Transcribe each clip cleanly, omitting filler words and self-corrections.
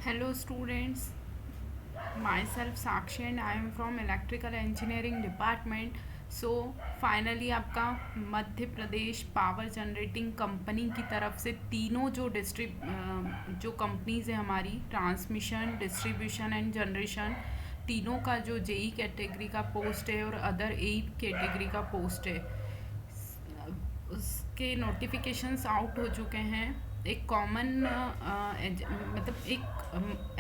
Hello students, myself Sakshi and I am from Electrical Engineering Department. So finally आपका Madhya Pradesh power generating company की तरफ से तीनों जो कंपनीज है हमारी, ट्रांसमिशन, डिस्ट्रीब्यूशन एंड जनरेशन, तीनों का जो जेई कैटेगरी का पोस्ट है और अदर एई कैटेगरी का पोस्ट है, उसके नोटिफिकेशंस आउट हो चुके हैं। एक कॉमन मतलब एक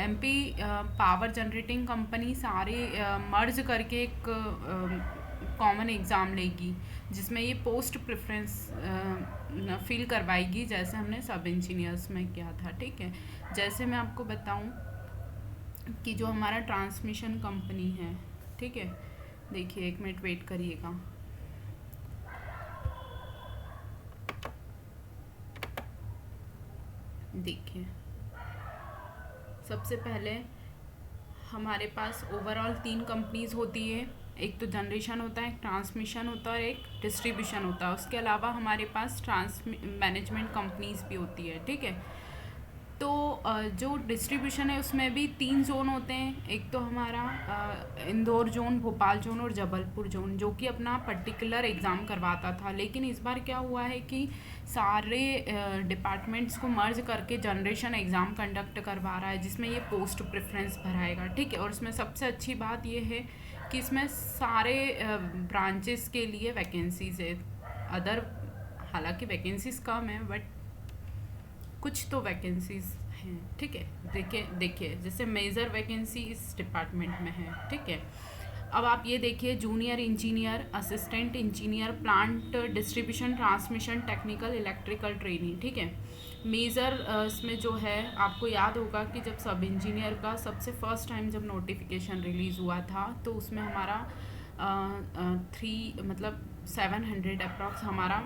एमपी पावर जनरेटिंग कंपनी सारे मर्ज करके एक कॉमन एग्ज़ाम लेगी जिसमें ये पोस्ट प्रेफरेंस फिल करवाएगी, जैसे हमने सब इंजीनियर्स में किया था। ठीक है, जैसे मैं आपको बताऊं कि जो हमारा ट्रांसमिशन कंपनी है, ठीक है, देखिए एक मिनट वेट करिएगा। देखिए सबसे पहले हमारे पास ओवरऑल 3 कंपनीज होती है। एक तो जनरेशन होता है, एक ट्रांसमिशन होता है और एक डिस्ट्रीब्यूशन होता है। उसके अलावा हमारे पास मैनेजमेंट कंपनीज भी होती है। ठीक है, तो जो डिस्ट्रीब्यूशन है उसमें भी 3 जोन होते हैं। एक तो हमारा इंदौर जोन, भोपाल जोन और जबलपुर जोन, जो कि अपना पर्टिकुलर एग्ज़ाम करवाता था। लेकिन इस बार क्या हुआ है कि सारे डिपार्टमेंट्स को मर्ज करके जनरेशन एग्ज़ाम कंडक्ट करवा रहा है, जिसमें ये पोस्ट प्रेफरेंस भराएगा। ठीक है, और इसमें सबसे अच्छी बात ये है कि इसमें सारे ब्रांचेस के लिए वैकेंसीज है। अदर हालांकि वैकेंसीज कम है, बट कुछ तो वैकेंसीज हैं। ठीक है, देखिए जैसे मेजर वैकेंसी इस डिपार्टमेंट में है। ठीक है, अब आप ये देखिए, junior engineer, assistant engineer, plant distribution, transmission, technical, electrical training. ठीक है, मेजर इसमें जो है, आपको याद होगा कि जब सब इंजीनियर का सबसे फर्स्ट टाइम जब नोटिफिकेशन रिलीज़ हुआ था तो उसमें हमारा 700 अप्रॉक्स हमारा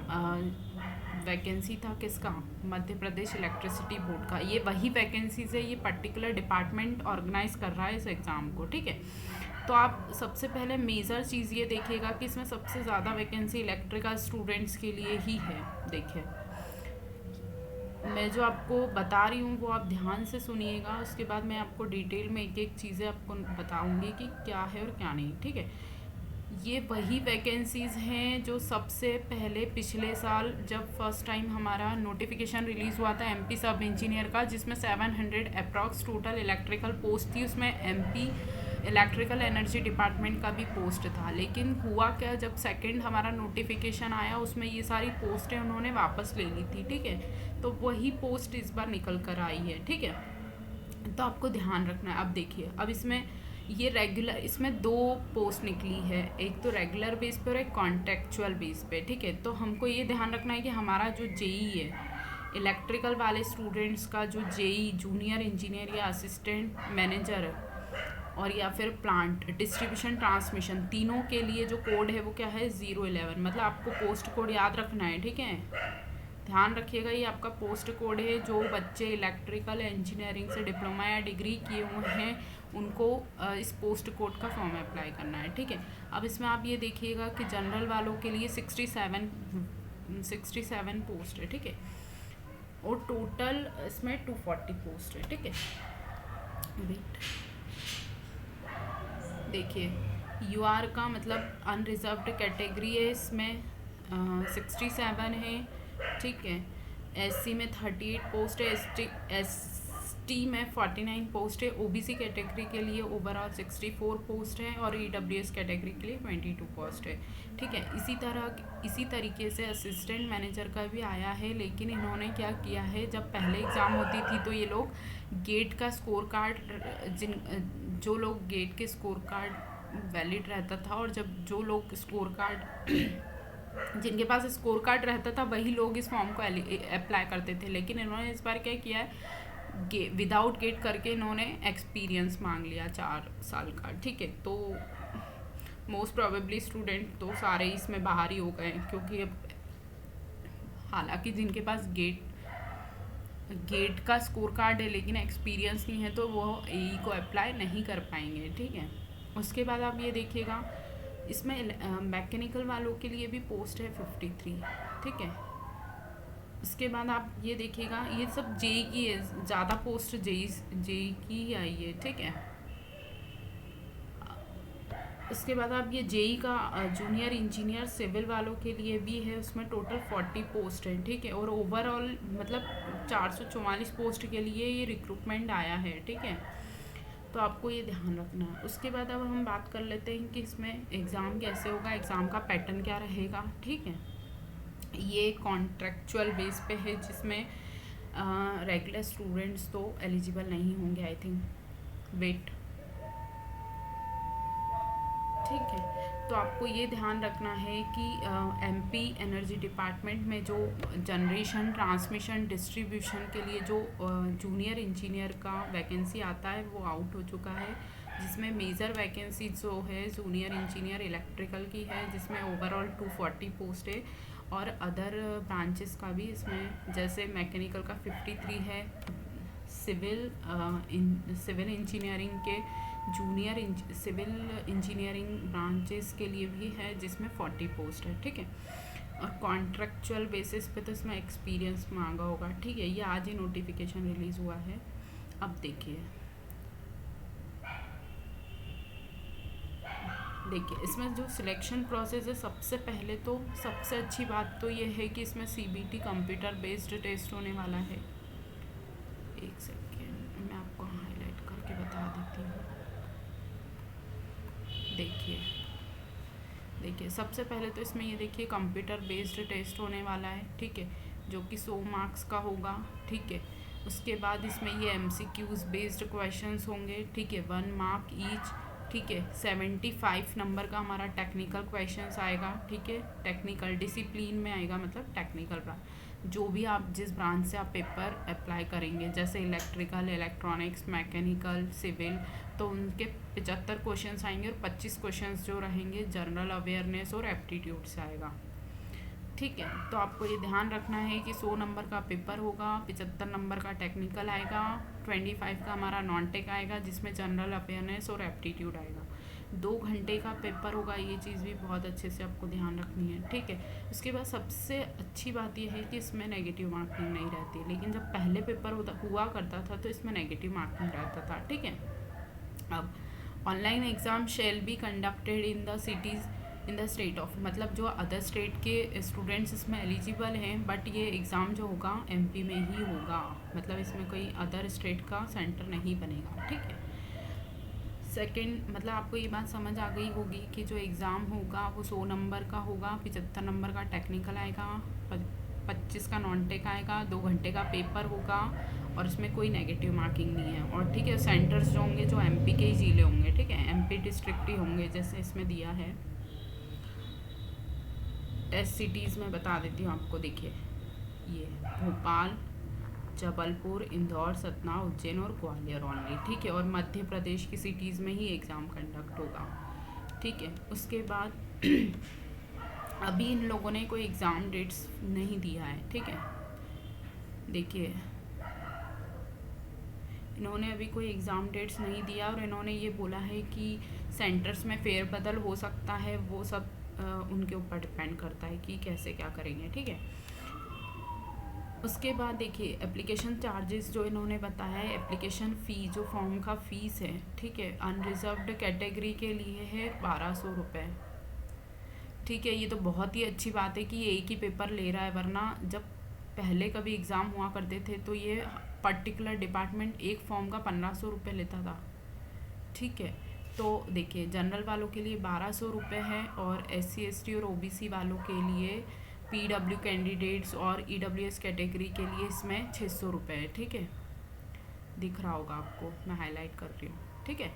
वैकेंसी था। किसका? मध्य प्रदेश इलेक्ट्रिसिटी बोर्ड का। ये वही वैकेंसीज है, ये पर्टिकुलर डिपार्टमेंट ऑर्गेनाइज कर रहा है इस एग्ज़ाम को। ठीक है, तो आप सबसे पहले मेजर चीज़ ये देखिएगा कि इसमें सबसे ज़्यादा वैकेंसी इलेक्ट्रिकल स्टूडेंट्स के लिए ही है। देखिए मैं जो आपको बता रही हूँ वो आप ध्यान से सुनिएगा, उसके बाद मैं आपको डिटेल में एक एक चीज़ें आपको बताऊँगी कि क्या है और क्या नहीं। ठीक है, ये वही वैकेंसीज़ हैं जो सबसे पहले पिछले साल जब फर्स्ट टाइम हमारा नोटिफिकेशन रिलीज़ हुआ था एमपी सब इंजीनियर का, जिसमें 700 अप्रॉक्स टोटल इलेक्ट्रिकल पोस्ट थी। उसमें एमपी इलेक्ट्रिकल एनर्जी डिपार्टमेंट का भी पोस्ट था। लेकिन हुआ क्या, जब सेकंड हमारा नोटिफिकेशन आया उसमें ये सारी पोस्टें उन्होंने वापस ले ली थी। ठीक है, तो वही पोस्ट इस बार निकल कर आई है। ठीक है, तो आपको ध्यान रखना है। अब देखिए, अब इसमें ये रेगुलर, इसमें 2 पोस्ट निकली है, एक तो रेगुलर बेस पे और एक कॉन्टेक्चुअल बेस पे। ठीक है, तो हमको ये ध्यान रखना है कि हमारा जो जेई है, इलेक्ट्रिकल वाले स्टूडेंट्स का जो जेई जूनियर इंजीनियर या असिस्टेंट मैनेजर है, और या फिर प्लांट डिस्ट्रीब्यूशन ट्रांसमिशन, तीनों के लिए जो कोड है वो क्या है? 011। मतलब आपको पोस्ट कोड याद रखना है। ठीक है, ध्यान रखिएगा, ये आपका पोस्ट कोड है। जो बच्चे इलेक्ट्रिकल इंजीनियरिंग से डिप्लोमा या डिग्री किए हुए हैं उनको इस पोस्ट कोड का फॉर्म अप्लाई करना है। ठीक है, अब इसमें आप ये देखिएगा कि जनरल वालों के लिए 67 पोस्ट है। ठीक है, और टोटल इसमें 240 पोस्ट है। ठीक है, वेट देखिए, यूआर का मतलब अनरिजर्व्ड कैटेगरी है, इसमें 67 है। ठीक है, एससी में 38 पोस्ट है, एसटी में 49 पोस्ट है, ओबीसी कैटेगरी के लिए ओवरऑल 64 पोस्ट है और ईडब्ल्यूएस कैटेगरी के लिए 22 पोस्ट है। ठीक है, इसी तरीके से असिस्टेंट मैनेजर का भी आया है। लेकिन इन्होंने क्या किया है, जब पहले एग्ज़ाम होती थी तो ये लोग गेट का स्कोर कार्ड, जो लोग गेट के स्कोर कार्ड वैलिड रहता था, और जब जो लोग स्कोर कार्ड जिनके पास स्कोर कार्ड रहता था वही लोग इस फॉर्म को अप्लाई करते थे। लेकिन इन्होंने इस बार क्या किया है, विदाउट गेट करके इन्होंने एक्सपीरियंस मांग लिया 4 साल का। ठीक है, तो मोस्ट प्रोबेबली स्टूडेंट तो सारे इसमें बाहर ही हो गए, क्योंकि अब हालांकि जिनके पास गेट का स्कोर कार्ड है लेकिन एक्सपीरियंस नहीं है तो वो एई को अप्लाई नहीं कर पाएंगे। ठीक है, उसके बाद आप ये देखिएगा, इसमें मैकेनिकल वालों के लिए भी पोस्ट है 53। ठीक है, उसके बाद आप ये देखिएगा, ये सब जेई की है, ज़्यादा पोस्ट जेई की ही आई है, ठीक है। उसके बाद आप ये जेई का जूनियर इंजीनियर सिविल वालों के लिए भी है, उसमें टोटल 40 पोस्ट है, ठीक है। और ओवरऑल मतलब 444 पोस्ट के लिए ये रिक्रूटमेंट आया है, ठीक है। तो आपको ये ध्यान रखना है। उसके बाद अब हम बात कर लेते हैं कि इसमें एग्ज़ाम कैसे होगा, एग्ज़ाम का पैटर्न क्या रहेगा, ठीक है। ये कॉन्ट्रेक्चुअल बेस पे है, जिसमें रेगुलर स्टूडेंट्स तो एलिजिबल नहीं होंगे, आई थिंक। वेट, ठीक है। तो आपको ये ध्यान रखना है कि एमपी एनर्जी डिपार्टमेंट में जो जनरेशन, ट्रांसमिशन, डिस्ट्रीब्यूशन के लिए जो जूनियर इंजीनियर का वैकेंसी आता है वो आउट हो चुका है, जिसमें मेजर वैकेंसी जो है जूनियर इंजीनियर इलेक्ट्रिकल की है, जिसमें ओवरऑल 240 पोस्ट है। और अदर ब्रांचेस का भी इसमें, जैसे मैकेनिकल का 53 है, सिविल इंजीनियरिंग के जूनियर सिविल इंजीनियरिंग ब्रांचेस के लिए भी है, जिसमें 40 पोस्ट है, ठीक है। और कॉन्ट्रेक्चुअल बेसिस पे तो इसमें एक्सपीरियंस मांगा होगा, ठीक है। ये आज ही नोटिफिकेशन रिलीज़ हुआ है। अब देखिए इसमें जो सिलेक्शन प्रोसेस है, सबसे पहले तो सबसे अच्छी बात तो ये है कि इसमें सीबीटी कंप्यूटर बेस्ड टेस्ट होने वाला है। एक सेकेंड, मैं आपको हाईलाइट करके बता देती हूँ। देखिए सबसे पहले तो इसमें ये देखिए कंप्यूटर बेस्ड टेस्ट होने वाला है, ठीक है, जो कि 100 मार्क्स का होगा, ठीक है। उसके बाद इसमें ये एमसीक्यूज बेस्ड क्वेश्चंस होंगे, ठीक है, 1 मार्क ईच, ठीक है। 75 नंबर का हमारा टेक्निकल क्वेश्चंस आएगा, ठीक है। टेक्निकल डिसिप्लिन में आएगा, मतलब टेक्निकल ब्रांच, जो भी आप जिस ब्रांच से आप पेपर अप्लाई करेंगे, जैसे इलेक्ट्रिकल, इलेक्ट्रॉनिक्स, मैकेनिकल, सिविल, तो उनके 75 क्वेश्चंस आएंगे और 25 क्वेश्चंस जो रहेंगे जनरल अवेयरनेस और एप्टीट्यूड से आएगा, ठीक है। तो आपको ये ध्यान रखना है कि 100 नंबर का पेपर होगा, 75 नंबर का टेक्निकल आएगा, 25 का हमारा नॉन टेक आएगा, जिसमें जनरल अवेयरनेस और एप्टीट्यूड आएगा। 2 घंटे का पेपर होगा, ये चीज़ भी बहुत अच्छे से आपको ध्यान रखनी है, ठीक है। उसके बाद सबसे अच्छी बात यह है कि इसमें नेगेटिव मार्किंग नहीं रहती, लेकिन जब पहले पेपर हुआ करता था तो इसमें नेगेटिव मार्किंग रहता था, ठीक है। अब online exam shall be conducted in the cities in the state of, मतलब जो अदर स्टेट के स्टूडेंट्स इसमें एलिजिबल हैं, बट ये एग्ज़ाम जो होगा एमपी में ही होगा, मतलब इसमें कोई अदर स्टेट का सेंटर नहीं बनेगा, ठीक है। सेकंड, मतलब आपको ये बात समझ आ गई होगी कि जो एग्ज़ाम होगा वो 100 नंबर का होगा, 75 नंबर का टेक्निकल आएगा, 25 का नॉन टेक आएगा, 2 घंटे का पेपर होगा, और इसमें कोई नेगेटिव मार्किंग नहीं है। और ठीक है, सेंटर्स जो होंगे जो एमपी के ही ज़िले होंगे, ठीक है, एमपी डिस्ट्रिक्ट ही होंगे, जैसे इसमें दिया है। टेस्ट सिटीज़ में बता देती हूँ आपको, देखिए ये भोपाल, जबलपुर, इंदौर, सतना, उज्जैन और ग्वालियर ओनली, ठीक है। और मध्य प्रदेश की सिटीज़ में ही एग्ज़ाम कंडक्ट होगा, ठीक है। उसके बाद अभी इन लोगों ने कोई एग्ज़ाम डेट्स नहीं दिया है, ठीक है। देखिए इन्होंने अभी कोई एग्ज़ाम डेट्स नहीं दिया, और इन्होंने ये बोला है कि सेंटर्स में फेरबदल हो सकता है, वो सब उनके ऊपर डिपेंड करता है कि कैसे क्या करेंगे, ठीक है। उसके बाद देखिए एप्लीकेशन चार्जेस जो इन्होंने बताया है, एप्लीकेशन फ़ी जो फॉर्म का फ़ीस है, ठीक है, अनरिजर्व्ड कैटेगरी के लिए है 1200 रुपये, ठीक है। ये तो बहुत ही अच्छी बात है कि एक ही पेपर ले रहा है, वरना जब पहले कभी एग्ज़ाम हुआ करते थे तो ये पर्टिकुलर डिपार्टमेंट एक फॉर्म का 1500 रुपये लेता था, ठीक है। तो देखिए जनरल वालों के लिए 1200 रुपये है, और SC ST और OBC वालों के लिए, PW कैंडिडेट्स और EWS कैटेगरी के लिए इसमें 600 रुपये है, ठीक है। दिख रहा होगा आपको, मैं हाईलाइट कर रही हूँ, ठीक है।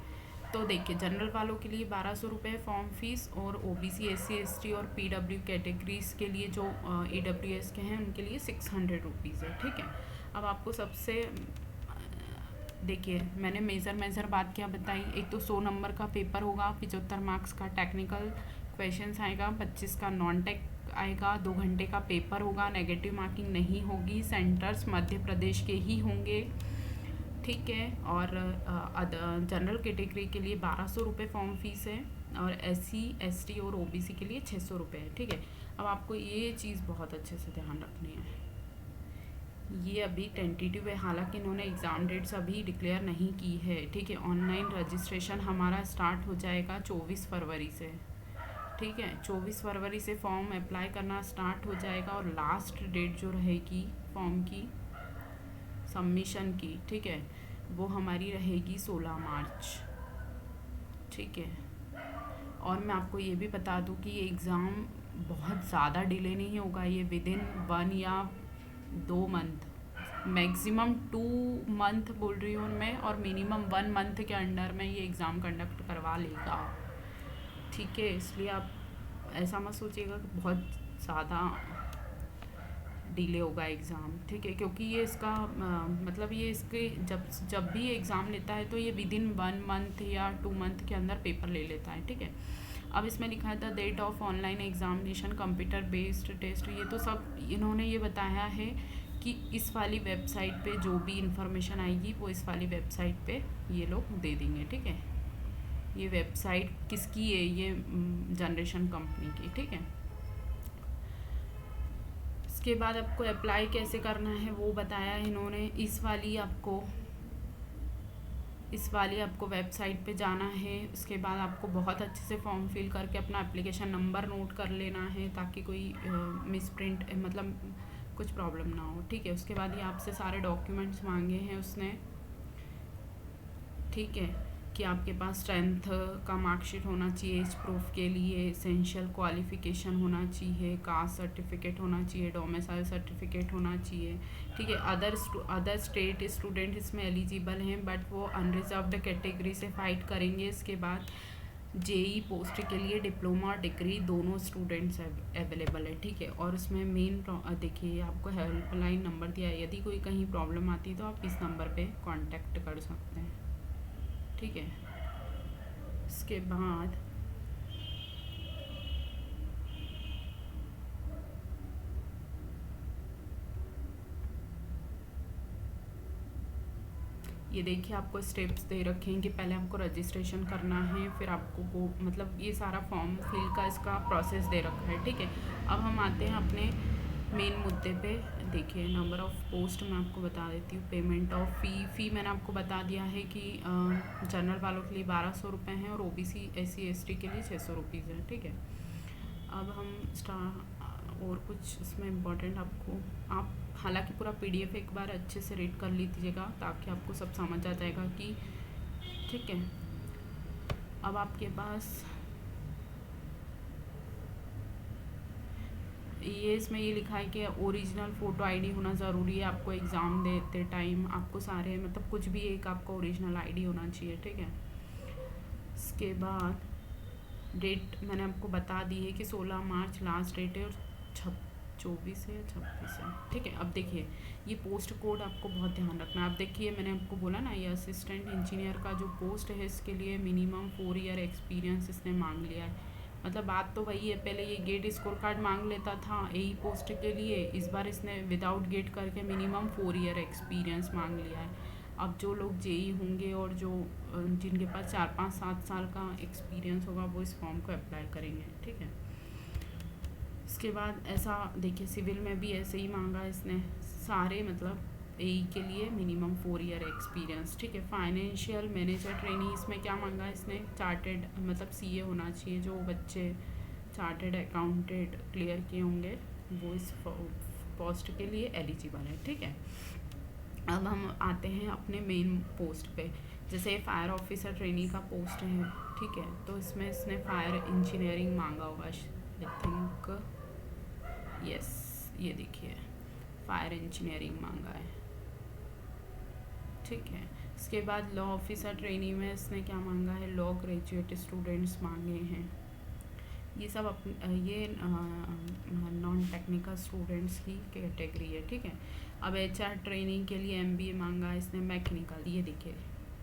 तो देखिए जनरल वालों के लिए 1200 रुपये फॉर्म फीस, और OBC SC ST और PW कैटेगरीज के लिए जो EWS के हैं उनके लिए 600 रुपीज़ है, ठीक है। अब आपको सबसे देखिए मैंने मेजर बात क्या बताई, एक तो 100 नंबर का पेपर होगा, 75 मार्क्स का टेक्निकल क्वेश्चंस आएगा, 25 का नॉन टेक आएगा, 2 घंटे का पेपर होगा, नेगेटिव मार्किंग नहीं होगी, सेंटर्स मध्य प्रदेश के ही होंगे, ठीक है। और जनरल कैटेगरी के लिए 1200 रुपये फॉर्म फीस है, और SC ST और OBC के लिए 600 रुपये है, ठीक है। अब आपको ये चीज़ बहुत अच्छे से ध्यान रखनी है। ये अभी टेंटेटिव है, हालांकि इन्होंने एग्ज़ाम डेट्स अभी डिक्लेयर नहीं की है, ठीक है। ऑनलाइन रजिस्ट्रेशन हमारा स्टार्ट हो जाएगा 24 फरवरी से, ठीक है। 24 फरवरी से फॉर्म अप्लाई करना स्टार्ट हो जाएगा और लास्ट डेट जो रहेगी फॉर्म की सबमिशन की, ठीक है, वो हमारी रहेगी 16 मार्च, ठीक है। और मैं आपको ये भी बता दूँ कि ये एग्ज़ाम बहुत ज़्यादा डिले नहीं होगा, ये विद इन 1 या 2 मंथ, मैक्सिमम 2 मंथ बोल रही हूँ मैं, और मिनिमम 1 मंथ के अंडर में ये एग्ज़ाम कंडक्ट करवा लेगा, ठीक है। इसलिए आप ऐसा मत सोचिएगा कि बहुत ज़्यादा डिले होगा एग्ज़ाम, ठीक है, क्योंकि ये इसका मतलब ये इसके जब जब भी एग्ज़ाम लेता है तो ये विद इन 1 मंथ या 2 मंथ के अंदर पेपर ले लेता है, ठीक है। अब इसमें लिखा है the date of online examination computer based test, ये तो सब इन्होंने ये बताया है कि इस वाली वेबसाइट पे जो भी इंफॉर्मेशन आएगी वो इस वाली वेबसाइट पे ये लोग दे देंगे, ठीक है। ये वेबसाइट किसकी है, ये जनरेशन कंपनी की, ठीक है। इसके बाद आपको अप्लाई कैसे करना है वो बताया है इन्होंने। इस वाली आपको वेबसाइट पे जाना है, उसके बाद आपको बहुत अच्छे से फॉर्म फिल करके अपना एप्लीकेशन नंबर नोट कर लेना है ताकि कोई मिस प्रिंट मतलब कुछ प्रॉब्लम ना हो, ठीक है। उसके बाद ये आपसे सारे डॉक्यूमेंट्स मांगे हैं उसने, ठीक है, कि आपके पास 10th का मार्कशीट होना चाहिए एज प्रूफ के लिए, एसेंशियल क्वालिफिकेशन होना चाहिए, कास्ट सर्टिफिकेट होना चाहिए, डोमिसाइल सर्टिफिकेट होना चाहिए, ठीक है। अदर स्टेट स्टूडेंट इसमें एलिजिबल हैं बट वो अनरिजर्व्ड कैटेगरी से फाइट करेंगे। इसके बाद जेई पोस्ट के लिए डिप्लोमा और डिग्री दोनों स्टूडेंट्स अवेलेबल है, ठीक है। और उसमें मेन देखिए आपको हेल्पलाइन नंबर दिया है, यदि कोई कहीं प्रॉब्लम आती है तो आप इस नंबर पे कांटेक्ट कर सकते हैं, ठीक है। इसके बाद ये देखिए आपको स्टेप्स दे रखे हैं कि पहले आपको रजिस्ट्रेशन करना है, फिर आपको वो मतलब ये सारा फॉर्म फिल का इसका प्रोसेस दे रखा है, ठीक है। अब हम आते हैं अपने मेन मुद्दे पे। देखिए नंबर ऑफ़ पोस्ट मैं आपको बता देती हूँ। पेमेंट ऑफ फ़ी मैंने आपको बता दिया है कि जनरल वालों के लिए 1200 रुपये हैं और ओबीसी SC ST के लिए 600 रुपीज़ है, ठीक है। अब हम और कुछ इसमें इम्पोर्टेंट आपको आप हालांकि पूरा PDF एक बार अच्छे से रीड कर लीजिएगा ताकि आपको सब समझ आ जाएगा कि, ठीक है। अब आपके पास ये इसमें ये लिखा है कि ओरिजिनल फ़ोटो ID होना ज़रूरी है आपको एग्ज़ाम देते टाइम, आपको सारे मतलब कुछ भी एक आपका ओरिजिनल ID होना चाहिए, ठीक है। इसके बाद डेट मैंने आपको बता दी है कि 16 मार्च लास्ट डेट है और 24 है या 26 है, ठीक है। अब देखिए ये पोस्ट कोड आपको बहुत ध्यान रखना है। अब देखिए मैंने आपको बोला ना ये असिस्टेंट इंजीनियर का जो पोस्ट है इसके लिए मिनिमम 4 ईयर एक्सपीरियंस इसने मांग लिया है। मतलब बात तो वही है, पहले ये गेट स्कोर कार्ड मांग लेता था यही पोस्ट के लिए, इस बार इसने विदाउट गेट करके मिनिमम 4 ईयर एक्सपीरियंस मांग लिया है। अब जो लोग जेई होंगे और जो जिनके पास 4-5-7 साल का एक्सपीरियंस होगा वो इस फॉर्म को अप्लाई करेंगे, ठीक है। इसके बाद ऐसा देखिए सिविल में भी ऐसे ही मांगा इसने सारे मतलब के लिए मिनिमम 4 ईयर एक्सपीरियंस, ठीक है। फाइनेंशियल मैनेजर ट्रेनिंग इसमें क्या मांगा इसने, चार्टेड मतलब CA होना चाहिए, जो बच्चे चार्टेड अकाउंटेंट क्लियर किए होंगे वो इस पोस्ट के लिए एलिजिबल है, ठीक है। अब हम आते हैं अपने मेन पोस्ट पे, जैसे फायर ऑफिसर ट्रेनिंग का पोस्ट है, ठीक है। तो इसमें इसने फायर इंजीनियरिंग मांगा होगा आई थिंक, यस ये देखिए फायर इंजीनियरिंग मांगा है, ठीक है। इसके बाद लॉ ऑफिसर ट्रेनिंग में इसने क्या मांगा है, लॉ ग्रेजुएट स्टूडेंट्स मांगे हैं। ये सब ये नॉन टेक्निकल स्टूडेंट्स की कैटेगरी है, ठीक है। अब HR ट्रेनिंग के लिए MBA मांगा है इसने मैकेनिकल, ये देखिए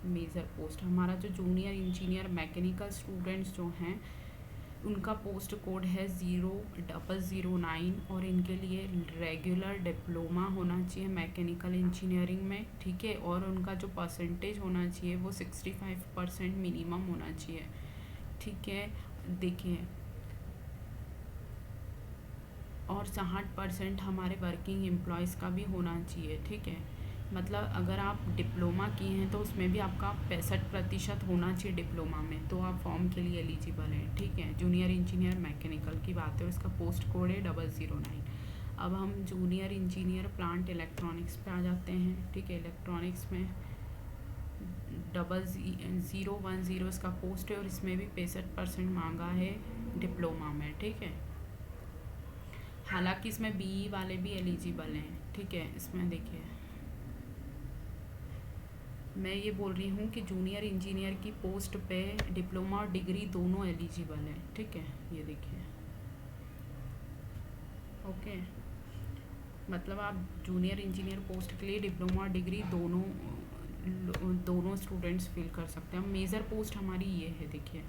मेजर पोस्ट हमारा जो जूनियर इंजीनियर मैकेनिकल स्टूडेंट्स जो हैं उनका पोस्ट कोड है 0009 और इनके लिए रेगुलर डिप्लोमा होना चाहिए मैकेनिकल इंजीनियरिंग में, ठीक है। और उनका जो परसेंटेज होना चाहिए वो 65% मिनिमम होना चाहिए, ठीक है। देखिए और 60% हमारे वर्किंग एम्प्लॉयज़ का भी होना चाहिए, ठीक है। मतलब अगर आप डिप्लोमा किए हैं तो उसमें भी आपका 65% होना चाहिए डिप्लोमा में, तो आप फॉर्म के लिए एलिजिबल हैं, ठीक है। जूनियर इंजीनियर मैकेनिकल की बात है और इसका पोस्ट कोड है 009। अब हम जूनियर इंजीनियर प्लांट इलेक्ट्रॉनिक्स पे आ जाते हैं, ठीक है। इलेक्ट्रॉनिक्स में 0010 इसका पोस्ट है और इसमें भी 65% मांगा है डिप्लोमा में, ठीक है। हालांकि इसमें बीई वाले भी एलिजिबल हैं, ठीक है। इसमें देखिए मैं ये बोल रही हूँ कि जूनियर इंजीनियर की पोस्ट पे डिप्लोमा और डिग्री दोनों एलिजिबल है, ठीक है। ये देखिए, ओके। मतलब आप जूनियर इंजीनियर पोस्ट के लिए डिप्लोमा और डिग्री दोनों स्टूडेंट्स फिल कर सकते हैं। मेजर पोस्ट हमारी ये है, देखिए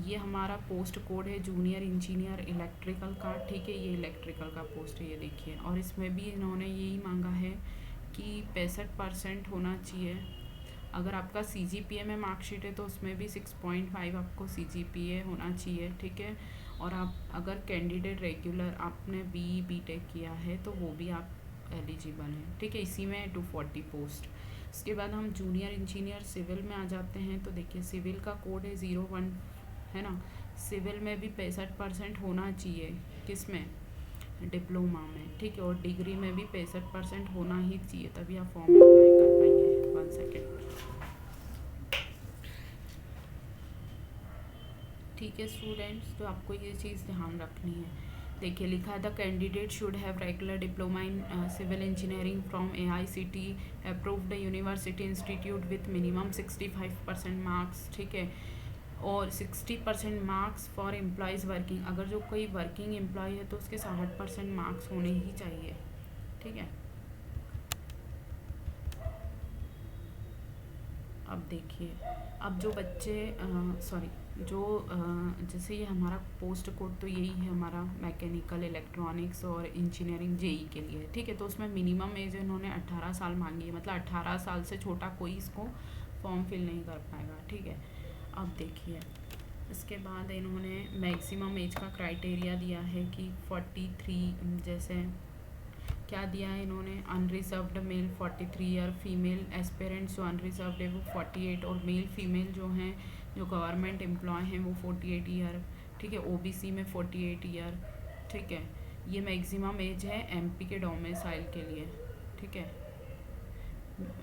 ये हमारा पोस्ट कोड है जूनियर इंजीनियर इलेक्ट्रिकल का, ठीक है। ये इलेक्ट्रिकल का पोस्ट है, ये देखिए। और इसमें भी इन्होंने यही मांगा है कि 65% होना चाहिए। अगर आपका CGPA में मार्कशीट है तो उसमें भी 6.5 आपको CGPA होना चाहिए, ठीक है। और आप अगर कैंडिडेट रेगुलर आपने BTech किया है तो वो भी आप एलिजिबल हैं, ठीक है। इसी में 240 पोस्ट। उसके बाद हम जूनियर इंजीनियर सिविल में आ जाते हैं, तो देखिए सिविल का कोड है 01, है ना। सिविल में भी 65% होना चाहिए, किस में, डिप्लोमा में, ठीक है। और डिग्री में भी 65% होना ही चाहिए, तभी आप फॉर्म अप्लाई कर पाएंगे। 1 सेकेंड, ठीक है स्टूडेंट्स। तो आपको ये चीज़ ध्यान रखनी है। देखिए लिखा है the candidate should have regular diploma in civil engineering from AICT approved university institute with minimum 65% marks, ठीक है। और 60% मार्क्स फॉर एम्प्लॉयज़ वर्किंग, अगर जो कोई वर्किंग एम्प्लॉय है तो उसके 60% मार्क्स होने ही चाहिए, ठीक है। अब देखिए, अब जो बच्चे जैसे ये हमारा पोस्ट कोड तो यही है हमारा मैकेनिकल इलेक्ट्रॉनिक्स और इंजीनियरिंग JEE के लिए, ठीक है। तो उसमें मिनिमम एज इन्होंने 18 साल मांगी है, मतलब 18 साल से छोटा कोई इसको फॉर्म फिल नहीं कर पाएगा, ठीक है। अब देखिए इसके बाद इन्होंने मैक्सिमम एज का क्राइटेरिया दिया है कि 43, जैसे क्या दिया है इन्होंने, unreserved male 43 year, female aspirants जो अनरिजर्व्ड है वो 48, और मेल फीमेल जो हैं जो गवर्नमेंट एम्प्लॉय हैं वो 48 ईयर, ठीक है। OBC में 48 ईयर, ठीक है। ये मैक्सिमम एज है MP के डोमिसाइल के लिए, ठीक है।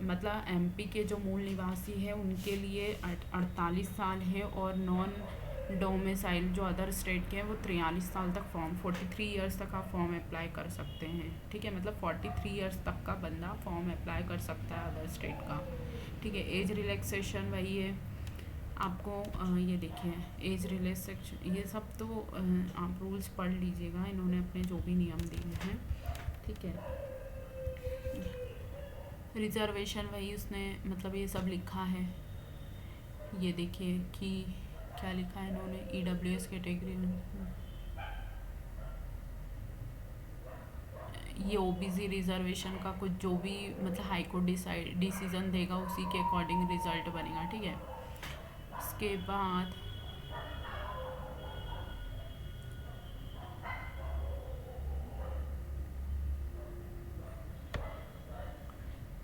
मतलब MP के जो मूल निवासी है उनके लिए 48 साल है, और नॉन डोमिसाइल जो अदर स्टेट के हैं वो 43 साल तक 43 ईयर्स तक आप फॉर्म अप्लाई कर सकते हैं, ठीक है। मतलब 43 ईयर्स तक का बंदा फॉर्म अप्लाई कर सकता है अदर स्टेट का, ठीक है। एज रिलैक्सेशन वही है आपको, ये देखिए एज रिलैक्सेशन, ये सब तो आप रूल्स पढ़ लीजिएगा, इन्होंने अपने जो भी नियम दिए हैं, ठीक है। रिजर्वेशन वही उसने मतलब ये सब लिखा है, ये देखिए कि क्या लिखा है इन्होंने, EWS कैटेगरी में ये OBC रिजर्वेशन का कुछ जो भी मतलब हाई कोर्ट डिसीजन देगा उसी के अकॉर्डिंग रिजल्ट बनेगा, ठीक है। इसके बाद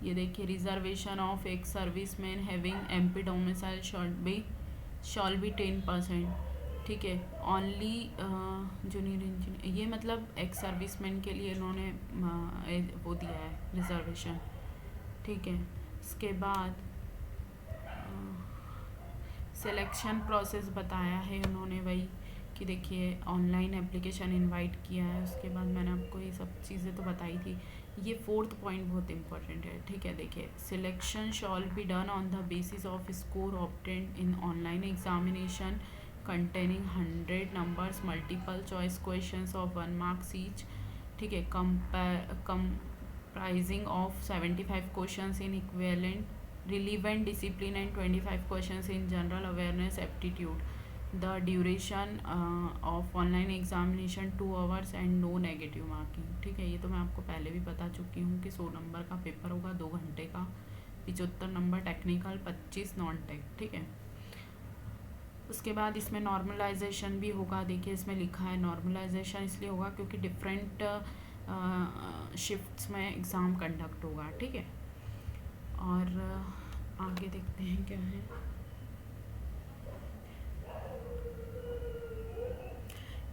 ये देखिए रिजर्वेशन ऑफ एक service man having MP domicile shawl B 10%, ठीक है। ओनली जूनियर इंजीनियर, ये मतलब एक्स सर्विसमैन के लिए इन्होंने वो दिया है रिजर्वेशन, ठीक है। इसके बाद सिलेक्शन प्रोसेस बताया है उन्होंने वही कि देखिए ऑनलाइन एप्लीकेशन इनवाइट किया है। उसके बाद मैंने आपको ये सब चीज़ें तो बताई थी। ये 4th पॉइंट बहुत इंपॉर्टेंट है, ठीक है। देखिए selection shawl be done on the basis off score obtained in online examination containing 100 numbers multiple choice questions of 1 marks each, ठीक है। comprising of 75 questions in equivalent relevant discipline and 25 questions in general awareness aptitude. The duration of online examination 2 hours and no negative marking, ठीक है। ये तो मैं आपको पहले भी बता चुकी हूँ कि 100 नंबर का पेपर होगा 2 घंटे का, 75 नंबर टेक्निकल, 25 नॉन टेक, ठीक है। उसके बाद इसमें नॉर्मलाइजेशन भी होगा। देखिए इसमें लिखा है नॉर्मलाइजेशन इसलिए होगा क्योंकि डिफरेंट शिफ्ट्स में एग्ज़ाम कंडक्ट होगा, ठीक है। और आगे देखते हैं क्या है।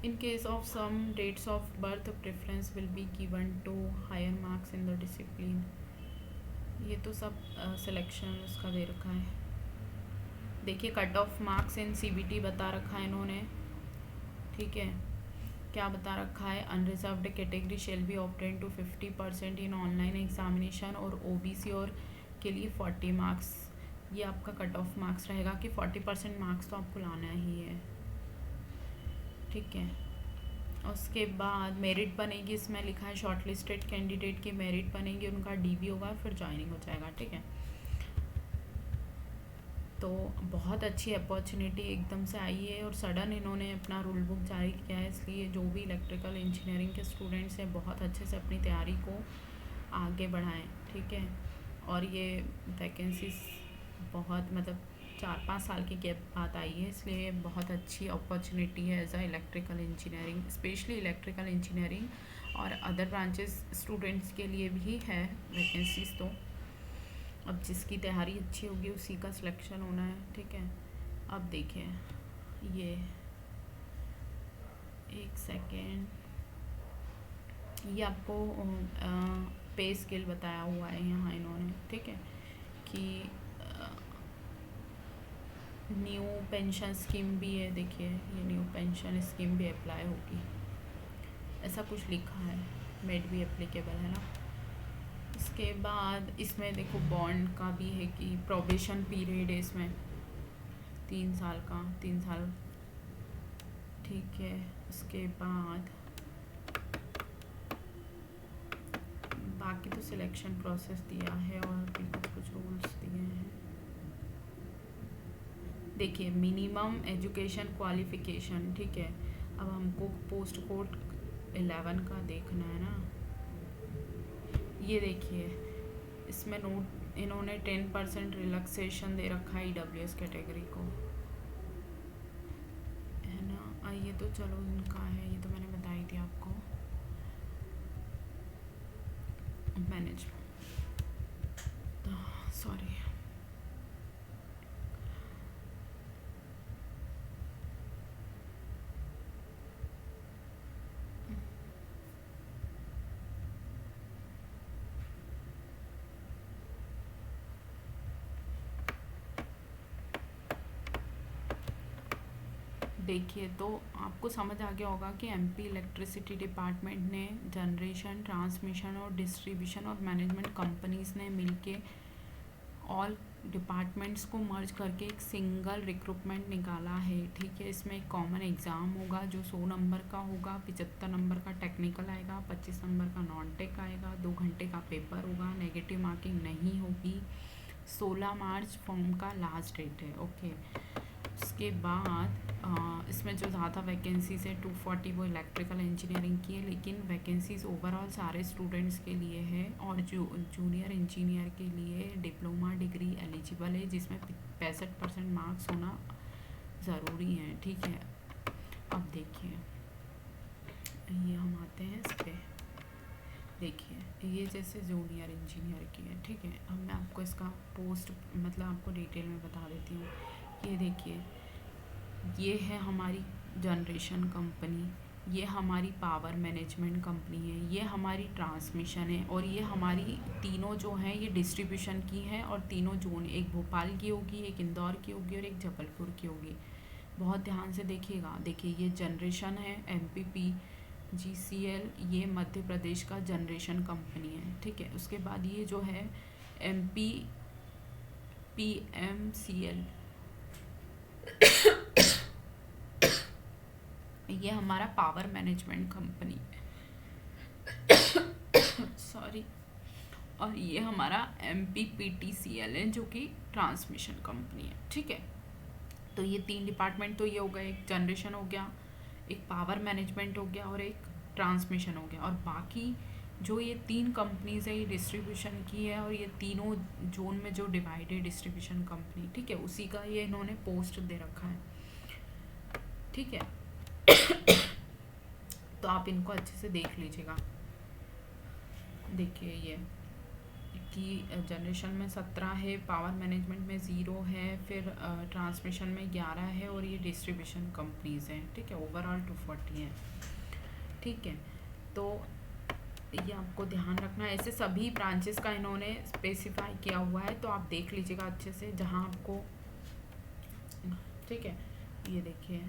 In case of some dates of birth, preference will be given to higher marks in the discipline। ये तो सब सिलेक्शन उसका दे रखा है। देखिए cut off marks in CBT बता रखा है इन्होंने, ठीक है। क्या बता रखा है, unreserved category shall be obtain to 50% in online examination, और ओबीसी और के लिए 40 मार्क्स। ये आपका कट ऑफ मार्क्स रहेगा कि 40% मार्क्स तो आपको लाना ही है, ठीक है। उसके बाद मेरिट बनेगी, इसमें लिखा है शॉर्ट लिस्टेड कैंडिडेट की मेरिट बनेगी, उनका डीबी होगा, फिर ज्वाइनिंग हो जाएगा, ठीक है। तो बहुत अच्छी अपॉर्चुनिटी एकदम से आई है और सडन इन्होंने अपना रूल बुक जारी किया है, इसलिए जो भी इलेक्ट्रिकल इंजीनियरिंग के स्टूडेंट्स हैं बहुत अच्छे से अपनी तैयारी को आगे बढ़ाएं, ठीक है। और ये वैकेंसीज बहुत मतलब 4-5 साल की गैप बाद आई है, इसलिए बहुत अच्छी अपॉर्चुनिटी है as a electrical engineering, specially electrical engineering और अदर ब्रांचेस स्टूडेंट्स के लिए भी है वैकेंसीज। तो अब जिसकी तैयारी अच्छी होगी उसी का सिलेक्शन होना है, ठीक है। अब देखिए ये एक सेकेंड, ये आपको पे स्केल बताया हुआ है यहाँ इन्होंने, ठीक है, कि न्यू पेंशन स्कीम भी है। देखिए ये न्यू पेंशन स्कीम भी अप्लाई होगी, ऐसा कुछ लिखा है, मेड भी एप्लीकेबल है ना। उसके बाद इसमें देखो बॉन्ड का भी है कि प्रोबेशन पीरियड है इसमें 3 साल का, 3 साल, ठीक है। उसके बाद बाकी तो सिलेक्शन प्रोसेस दिया है और भी कुछ रूल्स दिए हैं। देखिए मिनिमम एजुकेशन क्वालिफिकेशन, ठीक है। अब हमको पोस्ट कोड 11 का देखना है ना। ये देखिए इसमें नोट इन्होंने 10% रिलैक्सेशन दे रखा है ईडब्ल्यूएस कैटेगरी को, है ना। ये तो चलो इनका है, ये तो मैंने बताई थी आपको। मैनेजमेंट, सॉरी, देखिए तो आपको समझ आ गया होगा कि एमपी इलेक्ट्रिसिटी डिपार्टमेंट ने जनरेशन, ट्रांसमिशन और डिस्ट्रीब्यूशन और मैनेजमेंट कंपनीज ने मिलके ऑल डिपार्टमेंट्स को मर्ज करके एक सिंगल रिक्रूटमेंट निकाला है, ठीक है। इसमें एक कॉमन एग्ज़ाम होगा जो 100 नंबर का होगा, 75 नंबर का टेक्निकल आएगा, 25 नंबर का नॉन टेक आएगा, 2 घंटे का पेपर होगा, नेगेटिव मार्किंग नहीं होगी। 16 मार्च फॉर्म का लास्ट डेट है, ओके। उसके बाद इसमें जो ज़्यादा वैकेंसीज है 240 वो इलेक्ट्रिकल इंजीनियरिंग की है, लेकिन वैकेंसीज ओवरऑल सारे स्टूडेंट्स के लिए है और जो जूनियर इंजीनियर के लिए डिप्लोमा डिग्री एलिजिबल है जिसमें 65% मार्क्स होना ज़रूरी है, ठीक है। अब देखिए ये हम आते हैं इस पर, देखिए ये जैसे जूनियर इंजीनियर की है, ठीक है। अब मैं आपको इसका पोस्ट मतलब आपको डिटेल में बता देती हूँ। ये देखिए ये है हमारी जनरेशन कंपनी, ये हमारी पावर मैनेजमेंट कंपनी है, ये हमारी ट्रांसमिशन है, और ये हमारी तीनों जो हैं ये डिस्ट्रीब्यूशन की हैं, और तीनों जोन, एक भोपाल की होगी, एक इंदौर की होगी और एक जबलपुर की होगी। बहुत ध्यान से देखिएगा। देखिए ये जनरेशन है एमपीपी जीसीएल, ये मध्य प्रदेश का जनरेशन कंपनी है, ठीक है। उसके बाद ये जो है एमपी पीएमसीएल, ये हमारा पावर मैनेजमेंट कंपनी सॉरी, और ये हमारा एमपीपीटीसीएल है जो कि ट्रांसमिशन कंपनी है, ठीक है। तो ये 3 डिपार्टमेंट तो ये हो गए, एक जनरेशन हो गया, एक पावर मैनेजमेंट हो गया और एक ट्रांसमिशन हो गया, और बाकी जो ये 3 कंपनीज है ये डिस्ट्रीब्यूशन की है, और ये तीनों जोन में जो डिवाइडेड डिस्ट्रीब्यूशन कंपनी, ठीक है, उसी का ये इन्होंने पोस्ट दे रखा है। ठीक है। तो आप इनको अच्छे से देख लीजिएगा। देखिए ये कि जनरेशन में 17 है, पावर मैनेजमेंट में 0 है, फिर ट्रांसमिशन में 11 है, और ये डिस्ट्रीब्यूशन कंपनीज हैं, ठीक है। ओवरऑल 240 है, ठीक है। तो ये आपको ध्यान रखना है, ऐसे सभी ब्रांचेस का इन्होंने स्पेसिफाई किया हुआ है, तो आप देख लीजिएगा अच्छे से जहाँ आपको, ठीक है। ये देखिए,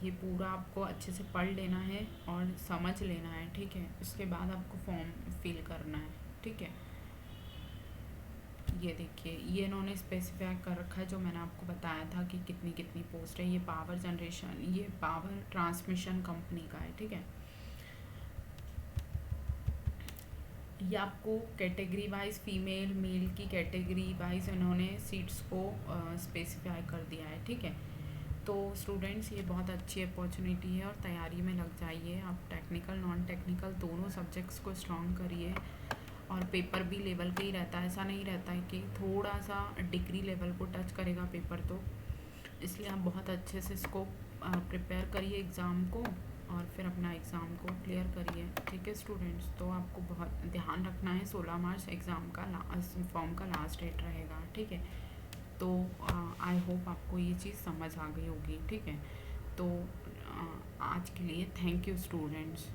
ये पूरा आपको अच्छे से पढ़ लेना है और समझ लेना है, ठीक है। उसके बाद आपको फॉर्म फिल करना है, ठीक है। ये देखिए, ये इन्होंने स्पेसिफाई कर रखा है जो मैंने आपको बताया था कि कितनी कितनी पोस्ट है। ये पावर जनरेशन, ये पावर ट्रांसमिशन कंपनी का है, ठीक है। ये आपको कैटेगरी वाइज फीमेल मेल की कैटेगरी वाइज इन्होंने सीट्स को स्पेसिफाई कर दिया है, ठीक है। तो स्टूडेंट्स, ये बहुत अच्छी अपॉर्चुनिटी है और तैयारी में लग जाइए आप। टेक्निकल नॉन टेक्निकल दोनों सब्जेक्ट्स को स्ट्रॉन्ग करिए, और पेपर भी लेवल का ही रहता है, ऐसा नहीं रहता है कि थोड़ा सा डिग्री लेवल को टच करेगा पेपर, तो इसलिए आप बहुत अच्छे से इसको प्रिपेयर करिए एग्ज़ाम को, और फिर अपना एग्ज़ाम को क्लियर करिए, ठीक है स्टूडेंट्स। तो आपको बहुत ध्यान रखना है, 16 मार्च एग्ज़ाम का फॉर्म का लास्ट डेट रहेगा, ठीक है। तो आई होप आपको ये चीज़ समझ आ गई होगी, ठीक है। तो आज के लिए थैंक यू स्टूडेंट्स।